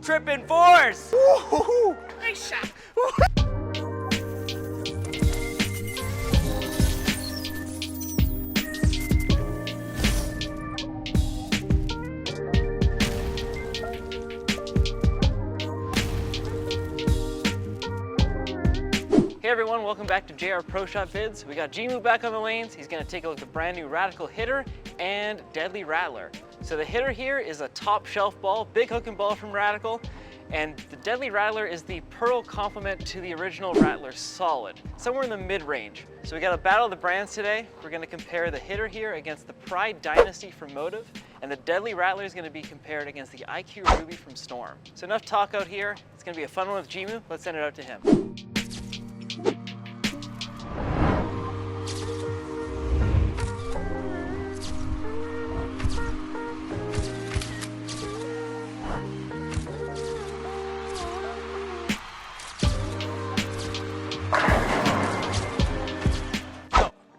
tripping fours. Nice shot. Hey everyone, welcome back to JR Pro Shot Vids. We got Jimoo back on the lanes. He's gonna take a look at the brand new Radical hitter and Deadly Rattler. So the hitter here is a top shelf ball, big hook and ball from Radical, and the Deadly Rattler is the pearl complement to the original Rattler Solid, somewhere in the mid-range. So we got a battle of the brands today. We're gonna compare the hitter here against the Pride Dynasty from Motiv, and the Deadly Rattler is gonna be compared against the IQ Ruby from Storm. So enough talk out here. It's gonna be a fun one with Jimoo. Let's send it out to him.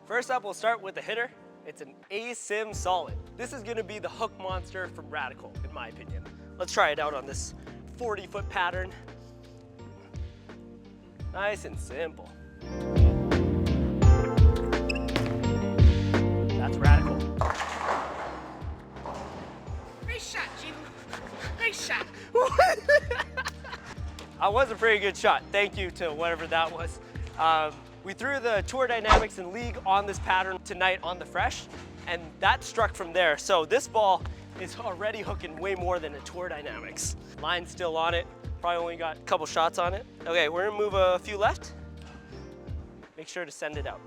First up, we'll start with the hitter. It's an ASIM Solid. This is gonna be the hook monster from Radical, in my opinion. Let's try it out on this 40-foot pattern. Nice and simple. That's Radical. Nice shot, Jimoo. Nice shot. That was a pretty good shot. Thank you to whatever that was. We threw the Tour Dynamics and League on this pattern tonight on the Fresh, and that struck from there. So this ball is already hooking way more than a Tour Dynamics. Line's still on it. Probably only got a couple shots on it. Okay, we're gonna move a few left. Make sure to send it out.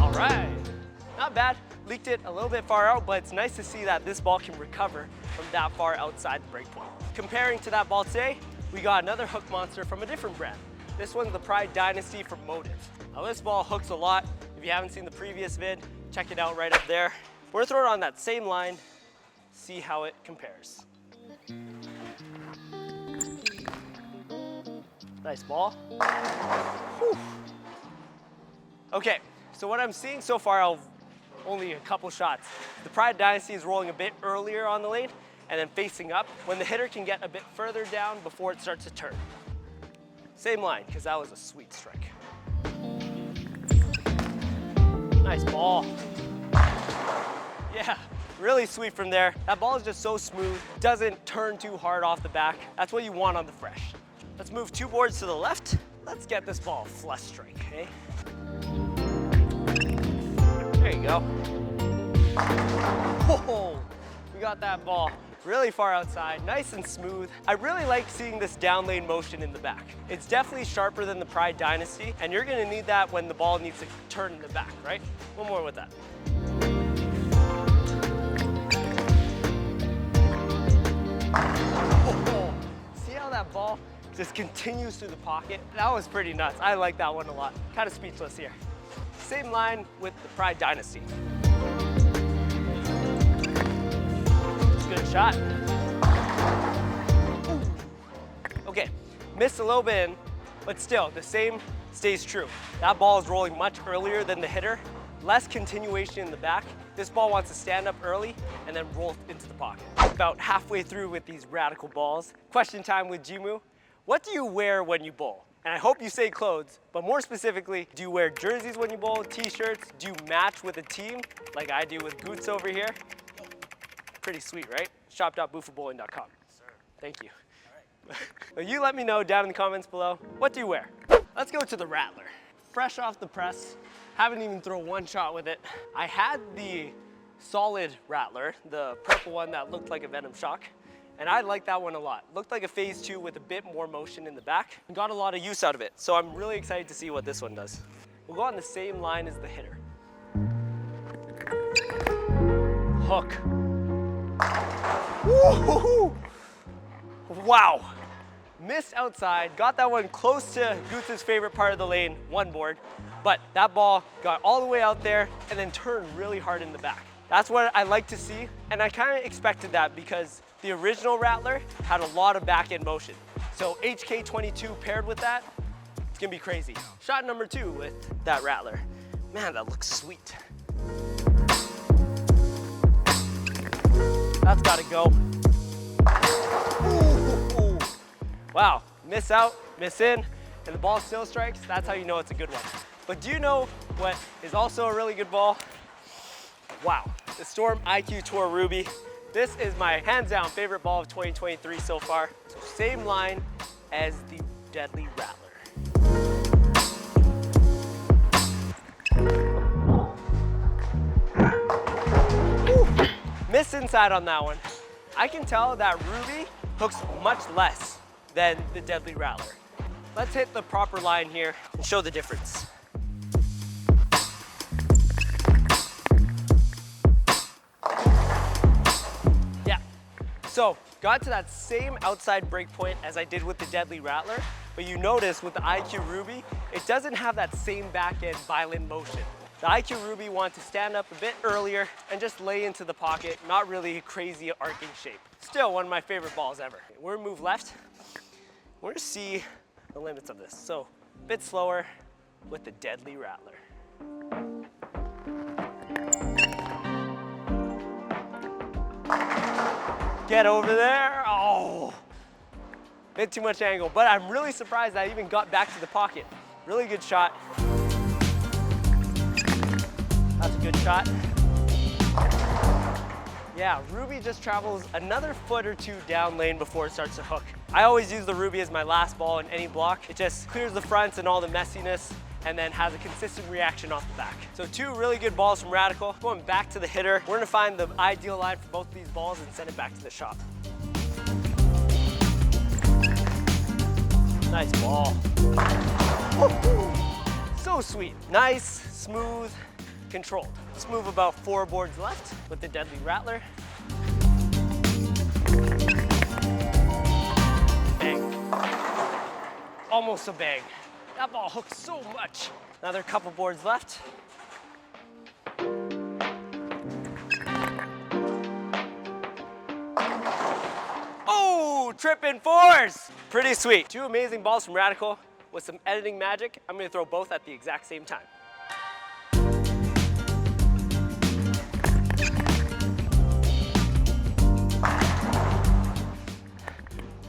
All right, not bad. Leaked it a little bit far out, but it's nice to see that this ball can recover from that far outside the break point. Comparing to that ball today, we got another hook monster from a different brand. This one's the Pride Dynasty from Motiv. Now this ball hooks a lot. If you haven't seen the previous vid, check it out right up there. We're gonna throw it on that same line, see how it compares. Nice ball. Whew. Okay, so what I'm seeing so far, only a couple shots. The Pride Dynasty is rolling a bit earlier on the lane and then facing up when the hitter can get a bit further down before it starts to turn. Same line, because that was a sweet strike. Nice ball. Yeah, really sweet from there. That ball is just so smooth, doesn't turn too hard off the back. That's what you want on the Fresh. Let's move 2 boards to the left. Let's get this ball a flush strike, okay? There you go. Whoa, we got that ball really far outside, nice and smooth. I really like seeing this downlane motion in the back. It's definitely sharper than the Pride Dynasty, and you're gonna need that when the ball needs to turn in the back, right? One more with that. Whoa. See how that ball just continues through the pocket? That was pretty nuts. I like that one a lot. Kind of speechless here. Same line with the Pride Dynasty. Good shot. Ooh. Okay, missed a little bit in, but still, the same stays true. That ball is rolling much earlier than the hitter, less continuation in the back. This ball wants to stand up early and then roll into the pocket. About halfway through with these Radical balls. Question time with Jimoo. What do you wear when you bowl? And I hope you say clothes, but more specifically, do you wear jerseys when you bowl, t-shirts? Do you match with a team, like I do with Goots over here? Pretty sweet, right? Shop.booforbowling.com. Yes, sir. Thank you. All right. Well, you let me know down in the comments below, what do you wear? Let's go to the Rattler. Fresh off the press, haven't even thrown one shot with it. I had the Solid Rattler, the purple one that looked like a Venom Shock, and I liked that one a lot. Looked like a phase 2 with a bit more motion in the back, and got a lot of use out of it. So I'm really excited to see what this one does. We'll go on the same line as the hitter. Hook. Woo-hoo-hoo. Wow. Missed outside, got that one close to Goots' favorite part of the lane, 1 board, but that ball got all the way out there and then turned really hard in the back. That's what I like to see, and I kind of expected that because the original Rattler had a lot of back end motion. So HK22 paired with that, it's gonna be crazy. Shot number 2 with that Rattler. Man, that looks sweet. That's gotta go. Ooh. Wow, miss out, miss in, and the ball still strikes. That's how you know it's a good one. But do you know what is also a really good ball? Wow, the Storm IQ Tour Ruby. This is my hands down favorite ball of 2023 so far. So same line as the Deadly Rattler. Woo. Miss inside on that one. I can tell that Ruby hooks much less than the Deadly Rattler. Let's hit the proper line here and show the difference. So, got to that same outside break point as I did with the Deadly Rattler, but you notice with the IQ Ruby, it doesn't have that same back end violent motion. The IQ Ruby wants to stand up a bit earlier and just lay into the pocket, not really a crazy arcing shape. Still one of my favorite balls ever. We're gonna move left. We're gonna see the limits of this. So, a bit slower with the Deadly Rattler. Get over there. Oh, bit too much angle, but I'm really surprised I even got back to the pocket. Really good shot. That's a good shot. Yeah, Ruby just travels another foot or two down lane before it starts to hook. I always use the Ruby as my last ball in any block. It just clears the fronts and all the messiness and then has a consistent reaction off the back. So two really good balls from Radical. Going back to the hitter, we're gonna find the ideal line for both of these balls and send it back to the shop. Nice ball. So sweet. Nice, smooth, controlled. Let's move about 4 boards left with the Deadly Rattler. Bang. Almost a bang. That ball hooks so much. Another couple boards left. Oh, tripping fours. Pretty sweet. Two amazing balls from Radical. With some editing magic, I'm gonna throw both at the exact same time.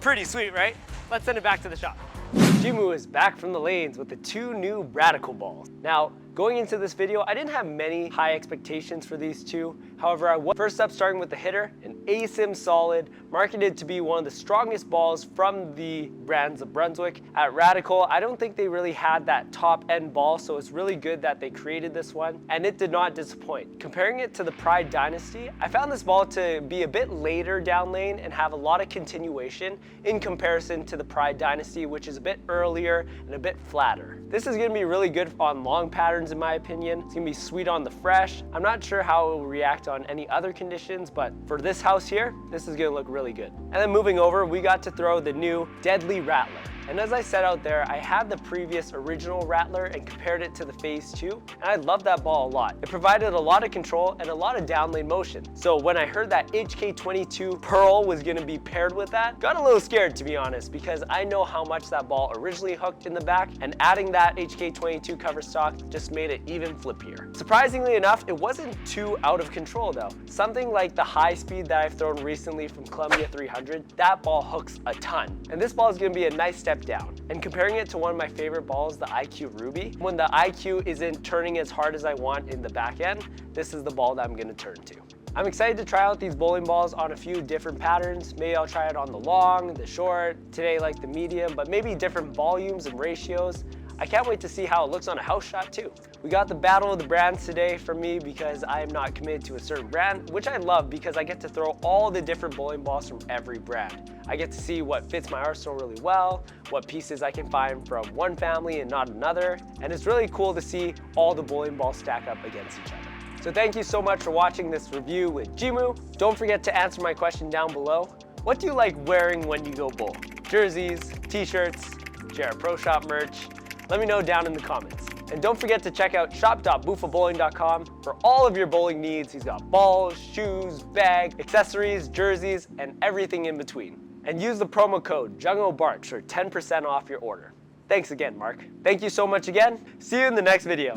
Pretty sweet, right? Let's send it back to the shop. Jimoo is back from the lanes with the 2 new Radical balls. Now, going into this video, I didn't have many high expectations for these two. However, I was first up starting with the hitter, an ASIM solid, marketed to be one of the strongest balls from the brands of Brunswick. At Radical, I don't think they really had that top end ball, so it's really good that they created this one, and it did not disappoint. Comparing it to the Pride Dynasty, I found this ball to be a bit later down lane and have a lot of continuation in comparison to the Pride Dynasty, which is a bit earlier and a bit flatter. This is gonna be really good on long patterns in my opinion. It's gonna be sweet on the fresh. I'm not sure how it will react on any other conditions, but for this house here, this is gonna look really good. And then moving over, we got to throw the new Deadly Rattler. And as I said out there, I had the previous original Rattler and compared it to the Phase 2, and I loved that ball a lot. It provided a lot of control and a lot of down lane motion. So when I heard that HK22 Pearl was gonna be paired with that, got a little scared to be honest, because I know how much that ball originally hooked in the back, and adding that HK22 cover stock just made it even flippier. Surprisingly enough, it wasn't too out of control though. Something like the high speed that I've thrown recently from Columbia 300, that ball hooks a ton. And this ball is gonna be a nice step down. And comparing it to one of my favorite balls, the IQ Ruby, when the IQ isn't turning as hard as I want in the back end, this is the ball that I'm gonna turn to. I'm excited to try out these bowling balls on a few different patterns. Maybe I'll try it on the long, the short, today like the medium, but maybe different volumes and ratios. I can't wait to see how it looks on a house shot too. We got the battle of the brands today for me because I am not committed to a certain brand, which I love because I get to throw all the different bowling balls from every brand. I get to see what fits my arsenal really well, what pieces I can find from one family and not another, and it's really cool to see all the bowling balls stack up against each other. So thank you so much for watching this review with Jimoo. Don't forget to answer my question down below. What do you like wearing when you go bowl? Jerseys, t-shirts, JR Pro Shop merch? Let me know down in the comments. And don't forget to check out shop.bufabowling.com for all of your bowling needs. He's got balls, shoes, bag, accessories, jerseys, and everything in between. And use the promo code JungleBarch for 10% off your order. Thanks again, Mark. Thank you so much again. See you in the next video.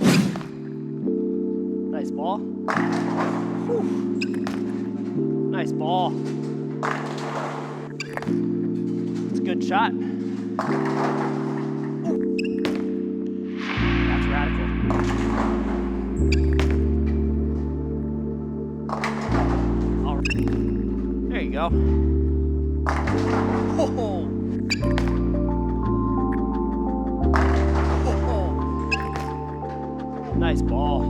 Nice ball. Whew. Nice Nice ball. It's a good shot. That's radical. All right. There you go. Oh. Nice ball.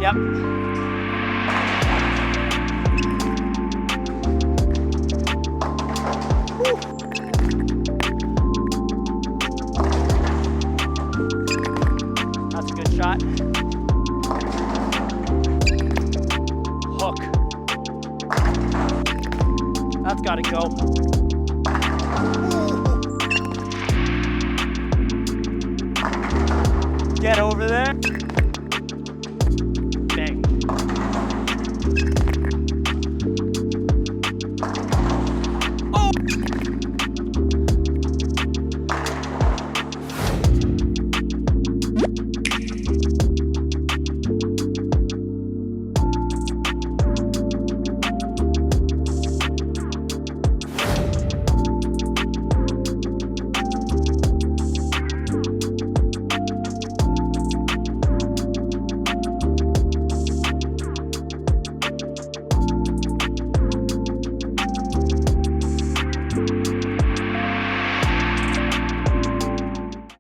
Yep. That's a good shot. Hook. That's gotta go. Get over there.